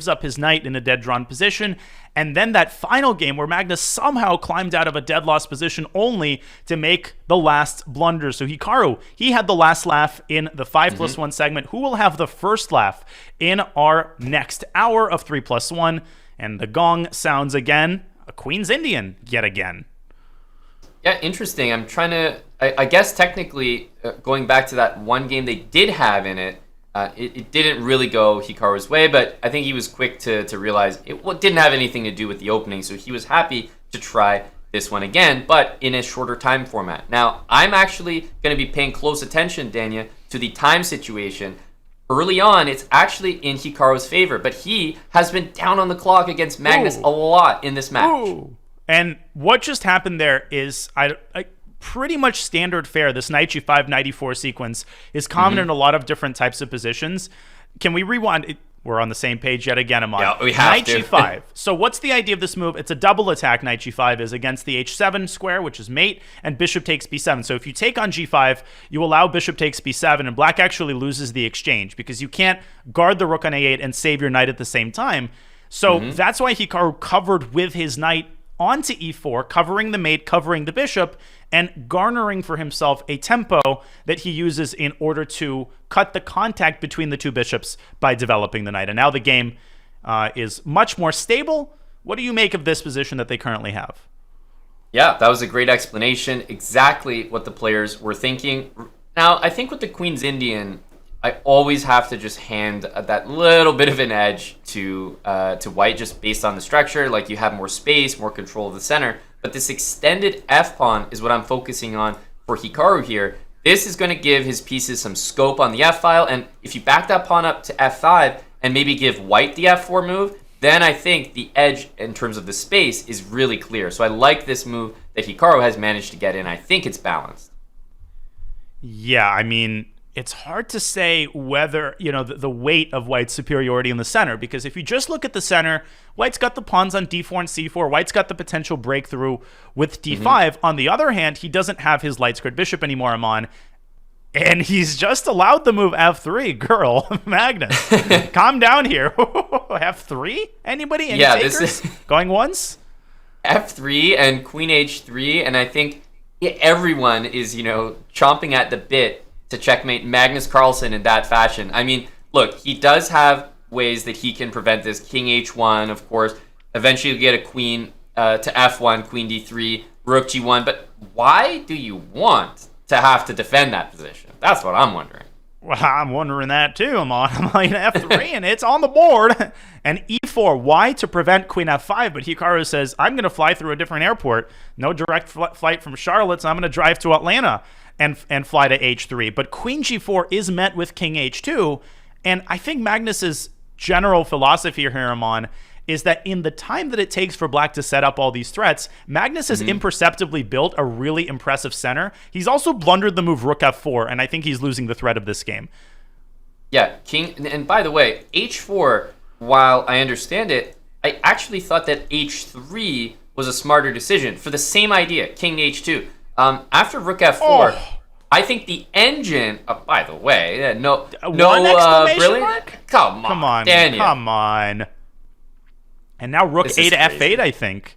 up his knight in a dead drawn position. And then that final game where Magnus somehow climbed out of a dead lost position only to make the last blunder. So Hikaru, he had the last laugh in the 5+1 segment. Who will have the first laugh in our next hour of 3+1? And the gong sounds again. A Queen's Indian yet again. Yeah, interesting. I'm trying to, I guess technically, going back to that one game they did have in it, it didn't really go Hikaru's way, but I think he was quick to realize it didn't have anything to do with the opening, so he was happy to try this one again, but in a shorter time format. Now, I'm actually going to be paying close attention, Danya, to the time situation. Early on, it's actually in Hikaru's favor, but he has been down on the clock against Magnus a lot in this match. Ooh. And what just happened there is pretty much standard fare. This knight g5, knight e4 sequence is common in a lot of different types of positions. Can we rewind? We're on the same page yet again, Amon. Yeah, we have knight g5. So what's the idea of this move? It's a double attack. Knight g5 is against the h7 square, which is mate, and bishop takes b7. So if you take on g5, you allow bishop takes b7, and black actually loses the exchange because you can't guard the rook on a8 and save your knight at the same time. So that's why Hikaru covered with his knight onto e4, covering the mate, covering the bishop, and garnering for himself a tempo that he uses in order to cut the contact between the two bishops by developing the knight. And now the game is much more stable. What do you make of this position that they currently have? Yeah, that was a great explanation. Exactly what the players were thinking. Now, I think with the Queen's Indian, I always have to just hand that little bit of an edge to white just based on the structure. Like, you have more space, more control of the center. But this extended f-pawn is what I'm focusing on for Hikaru here. This is going to give his pieces some scope on the f-file. And if you back that pawn up to f5 and maybe give white the f4 move, then I think the edge in terms of the space is really clear. So I like this move that Hikaru has managed to get in. I think it's balanced. Yeah, I mean, it's hard to say whether, the weight of white's superiority in the center, because if you just look at the center, white's got the pawns on d4 and c4. White's got the potential breakthrough with d5. On the other hand, he doesn't have his light squared bishop anymore, Amon, and he's just allowed the move f3. Girl, Magnus, calm down here. f3? Anybody? Any takers? This is going once? f3 and queen h3, and I think everyone is, chomping at the bit to checkmate Magnus Carlsen in that fashion. I mean, look, he does have ways that he can prevent this. King h1, of course. Eventually you get a queen to f1, queen d3, rook g1. But why do you want to have to defend that position? That's what I'm wondering. Well, I'm wondering that too. I'm on f3 and it's on the board. And e4, why? To prevent queen f5. But Hikaru says, I'm going to fly through a different airport. No direct flight from Charlotte, so I'm going to drive to Atlanta and fly to h3. But queen g4 is met with king h2. And I think Magnus's general philosophy here, Amon, is that in the time that it takes for black to set up all these threats, Magnus has imperceptibly built a really impressive center. He's also blundered the move rook f4, and I think he's losing the thread of this game. Yeah, king, and by the way, h4, while I understand it, I actually thought that h3 was a smarter decision for the same idea, king h2. After rook f4, I think the engine. By the way, no brilliant. Mark? Come on, Daniel. Come on. And now rook a to f8, I think.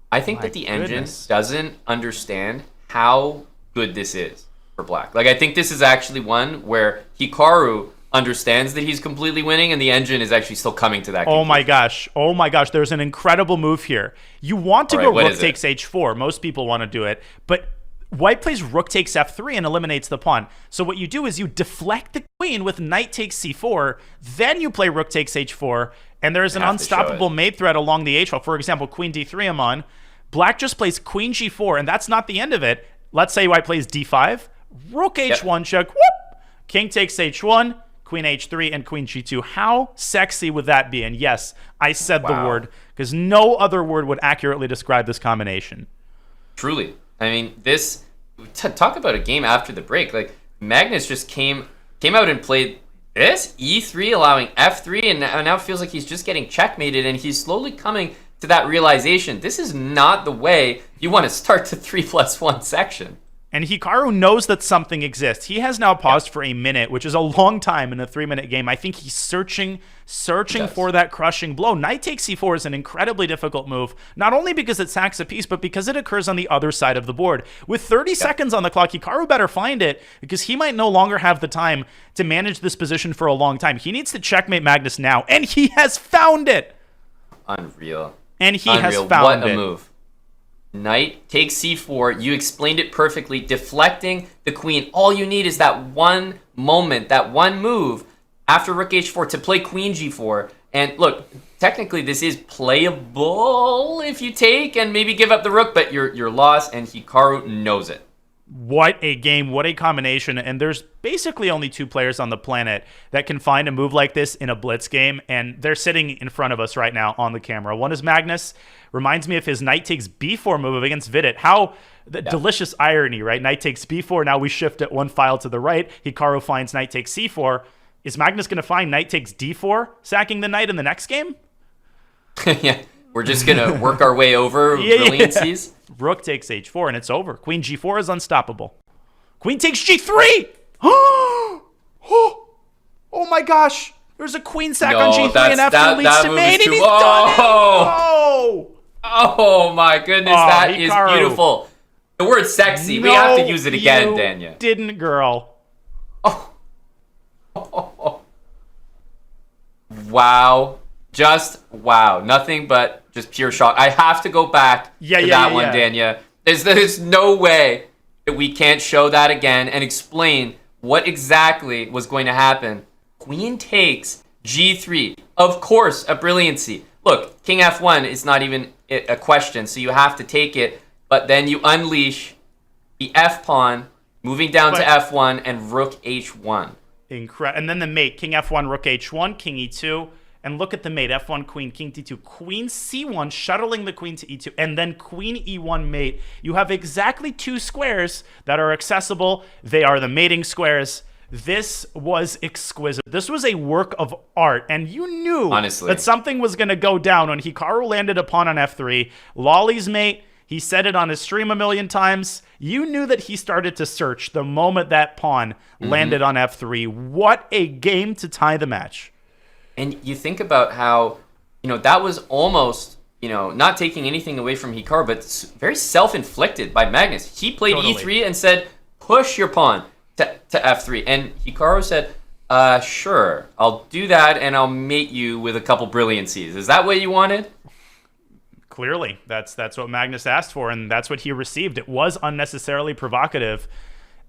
I think that the engine doesn't understand how good this is for black. Like, I think this is actually one where Hikaru understands that he's completely winning, and the engine is actually still coming to that conclusion. Oh my gosh, there's an incredible move here. You want to go rook takes h4. Most people want to do it, but white plays rook takes f3 and eliminates the pawn. So what you do is you deflect the queen with knight takes c4, then you play rook takes h4, and there's an unstoppable mate threat along the h file. For example, queen d3, Amon. Black just plays queen g4, and that's not the end of it. Let's say white plays d5, rook h1 check, whoop, king takes h1, queen h3, and queen g2. How sexy would that be? And yes, I said the word, because no other word would accurately describe this combination. Truly. I mean, this, talk about a game after the break. Like, Magnus just came out and played this, e3, allowing f3, and now it feels like he's just getting checkmated, and he's slowly coming to that realization. This is not the way you want to start the 3+1 section. And Hikaru knows that something exists. He has now paused for a minute, which is a long time in a 3-minute game. I think he's searching for that crushing blow. Knight takes c4 is an incredibly difficult move, not only because it sacks a piece, but because it occurs on the other side of the board. With 30 seconds on the clock, Hikaru better find it, because he might no longer have the time to manage this position for a long time. He needs to checkmate Magnus now, and he has found it. Unreal. And he has found it. What a move. Knight takes c4. You explained it perfectly. Deflecting the queen. All you need is that one moment, that one move after rook h4 to play queen g4. And look, technically this is playable if you take and maybe give up the rook, but you're lost, and Hikaru knows it. What a game, what a combination. And there's basically only 2 players on the planet that can find a move like this in a blitz game, and they're sitting in front of us right now on the camera. One is Magnus. Reminds me of his knight takes b4 move against Vidit. How the delicious irony, right? Knight takes b4, now we shift it 1 file to the right. Hikaru finds knight takes c4. Is Magnus going to find knight takes d4, sacking the knight in the next game? Yeah, we're just going to work our way over brilliancies. Rook takes h4, and it's over. Queen g4 is unstoppable. Queen takes g3! Oh my gosh! There's a queen sack on g3, and f2 leads to mate, and he's done it! Oh my goodness, that is beautiful. The word sexy, we have to use it again, Danya. Didn't, girl. Wow. Just wow. Nothing but just pure shock. I have to go back to that one, Danya. There's no way that we can't show that again and explain what exactly was going to happen. Queen takes g3. Of course, a brilliancy. Look, king f1 is not even a question, so you have to take it. But then you unleash the f-pawn, moving down to f1, and rook h1. And then the mate, king f1, rook h1, king e2. And look at the mate, f1, queen, king d2, queen c1, shuttling the queen to e2, and then queen e1 mate. You have exactly 2 squares that are accessible. They are the mating squares. This was exquisite. This was a work of art, and you knew that something was going to go down when Hikaru landed a pawn on f3. Lolly's mate, he said it on his stream a million times. You knew that he started to search the moment that pawn landed on f3. What a game to tie the match. And you think about how, that was almost, not taking anything away from Hikaru, but very self-inflicted by Magnus. He played e3 and said, push your pawn to f3. And Hikaru said, sure, I'll do that, and I'll mate you with a couple brilliancies. Is that what you wanted? Clearly, that's what Magnus asked for, and that's what he received. It was unnecessarily provocative.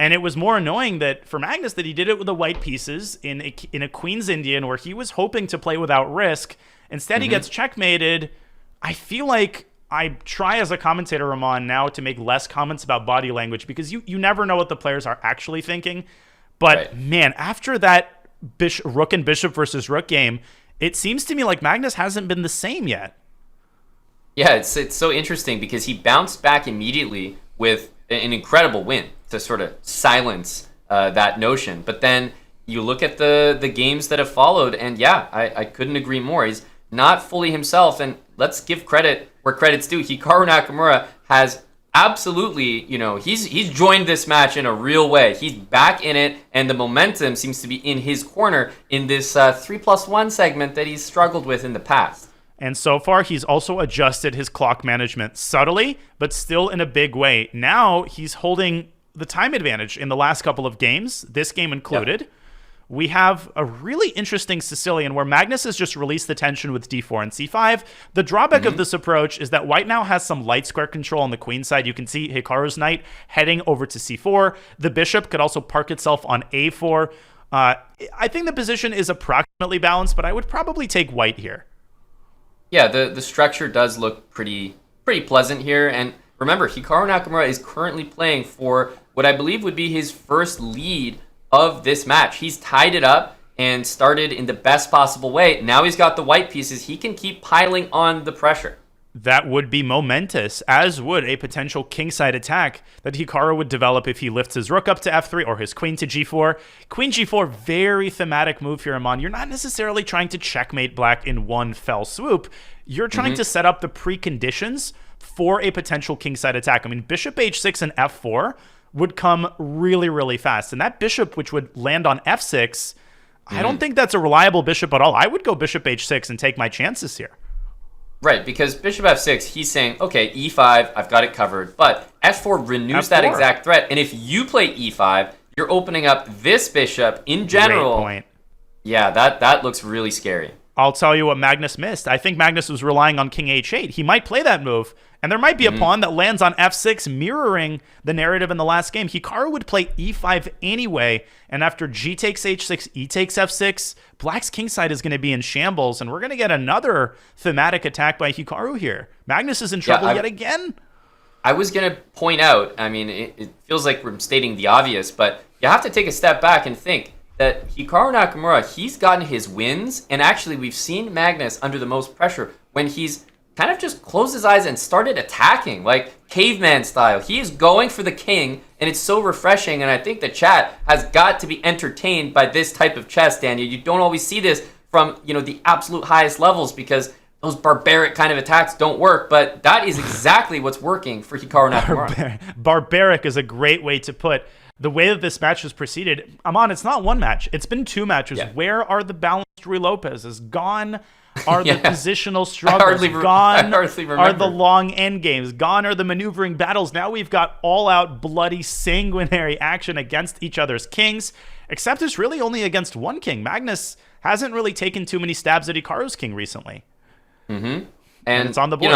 And it was more annoying that for Magnus that he did it with the white pieces in a Queen's Indian where he was hoping to play without risk. Instead, he gets checkmated. I feel like I try as a commentator, Ramon, now to make less comments about body language because you never know what the players are actually thinking. But man, after that rook and bishop versus rook game, it seems to me like Magnus hasn't been the same yet. Yeah, it's so interesting because he bounced back immediately with an incredible win to sort of silence that notion. But then you look at the games that have followed, and I couldn't agree more. He's not fully himself, and let's give credit where credit's due. Hikaru Nakamura has absolutely, he's joined this match in a real way. He's back in it, and the momentum seems to be in his corner in this 3+1 segment that he's struggled with in the past. And so far, he's also adjusted his clock management subtly, but still in a big way. Now he's holding the time advantage in the last couple of games, this game included. Yep. We have a really interesting Sicilian where Magnus has just released the tension with d4 and c5. The drawback of this approach is that white now has some light square control on the queen side. You can see Hikaru's knight heading over to c4. The bishop could also park itself on a4. I think the position is approximately balanced, but I would probably take white here. Yeah, the structure does look pretty pleasant here. And remember, Hikaru Nakamura is currently playing for what I believe would be his first lead of this match. He's tied it up and started in the best possible way. Now he's got the white pieces. He can keep piling on the pressure. That would be momentous, as would a potential kingside attack that Hikaru would develop if he lifts his rook up to f3 or his queen to g4. Queen g4, very thematic move here, Amon. You're not necessarily trying to checkmate black in one fell swoop. You're trying to set up the preconditions for a potential kingside attack. I mean, bishop h6 and f4 would come really, really fast. And that bishop, which would land on f6, I don't think that's a reliable bishop at all. I would go bishop h6 and take my chances here. Right, because bishop f6, he's saying, okay, e5, I've got it covered. But f4 renews that exact threat. And if you play e5, you're opening up this bishop in general. Great point. Yeah, that looks really scary. I'll tell you what Magnus missed. I think Magnus was relying on king h8. He might play that move, and there might be a pawn that lands on f6, mirroring the narrative in the last game. Hikaru would play e5 anyway, and after g takes h6, e takes f6, Black's kingside is going to be in shambles, and we're going to get another thematic attack by Hikaru here. Magnus is in trouble yet again. I was going to point out, I mean, it feels like we're stating the obvious, but you have to take a step back and think that Hikaru Nakamura, he's gotten his wins, and actually we've seen Magnus under the most pressure when he's kind of just closed his eyes and started attacking, like caveman style. He is going for the king, and it's so refreshing, and I think the chat has got to be entertained by this type of chess, Daniel. You don't always see this from, the absolute highest levels because those barbaric kind of attacks don't work, but that is exactly what's working for Hikaru Nakamura. Barbaric is a great way to put the way that this match has proceeded. Aman, it's not one match. It's been two matches. Yeah. Where are the balanced Rui Lopez's? Gone are the positional struggles. Gone are the long end games. Gone are the maneuvering battles. Now we've got all-out, bloody, sanguinary action against each other's kings, except it's really only against one king. Magnus hasn't really taken too many stabs at Hikaru's king recently. And it's on the board.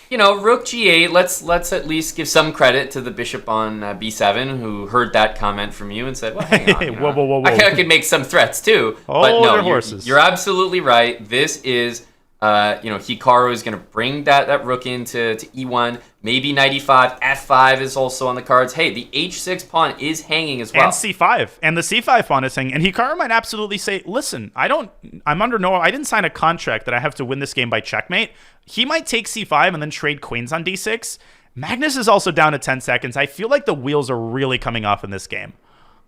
Rook g8, let's at least give some credit to the bishop on b7 who heard that comment from you and said, well, hang on. Whoa. I could make some threats too. But no, you're absolutely right. This is, Hikaru is going to bring that rook into e1, maybe knight e5, f5 is also on the cards. Hey, the h6 pawn is hanging as well. And c5. And the c5 pawn is hanging. And Hikaru might absolutely say, listen, I didn't sign a contract that I have to win this game by checkmate. He might take c5 and then trade queens on d6. Magnus is also down to 10 seconds. I feel like the wheels are really coming off in this game.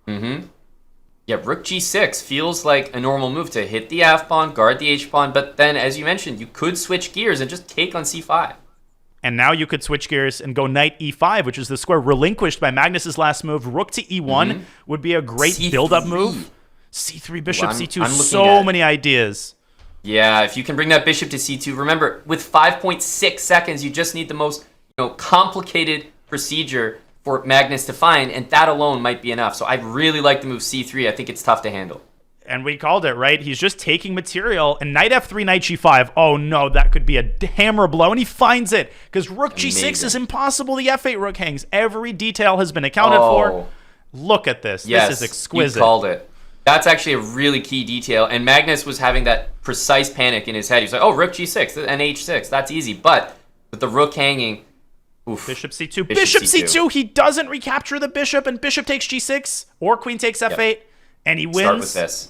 Yeah, rook g6 feels like a normal move to hit the f-pawn, guard the h-pawn, but then, as you mentioned, you could switch gears and just take on c5. And now you could switch gears and go knight e5, which is the square relinquished by Magnus's last move. Rook to e1 would be a great build-up move. c3, bishop, c2, so many ideas. Yeah, if you can bring that bishop to c2, remember, with 5.6 seconds, you just need the most complicated procedure for Magnus to find, and that alone might be enough. So I really like the move c3. I think it's tough to handle. And we called it, right? He's just taking material, and knight f3, knight g5. Oh no, that could be a hammer blow, and he finds it, because rook g6 is impossible. The f8 rook hangs. Every detail has been accounted for. Look at this. Yes, this is exquisite. You called it. That's actually a really key detail, and Magnus was having that precise panic in his head. He was like, oh, rook g6 and h6. That's easy. But with the rook hanging, oof. Bishop c2. Bishop c2. He doesn't recapture the bishop, and bishop takes g6, or queen takes f8, and he wins. Start with this.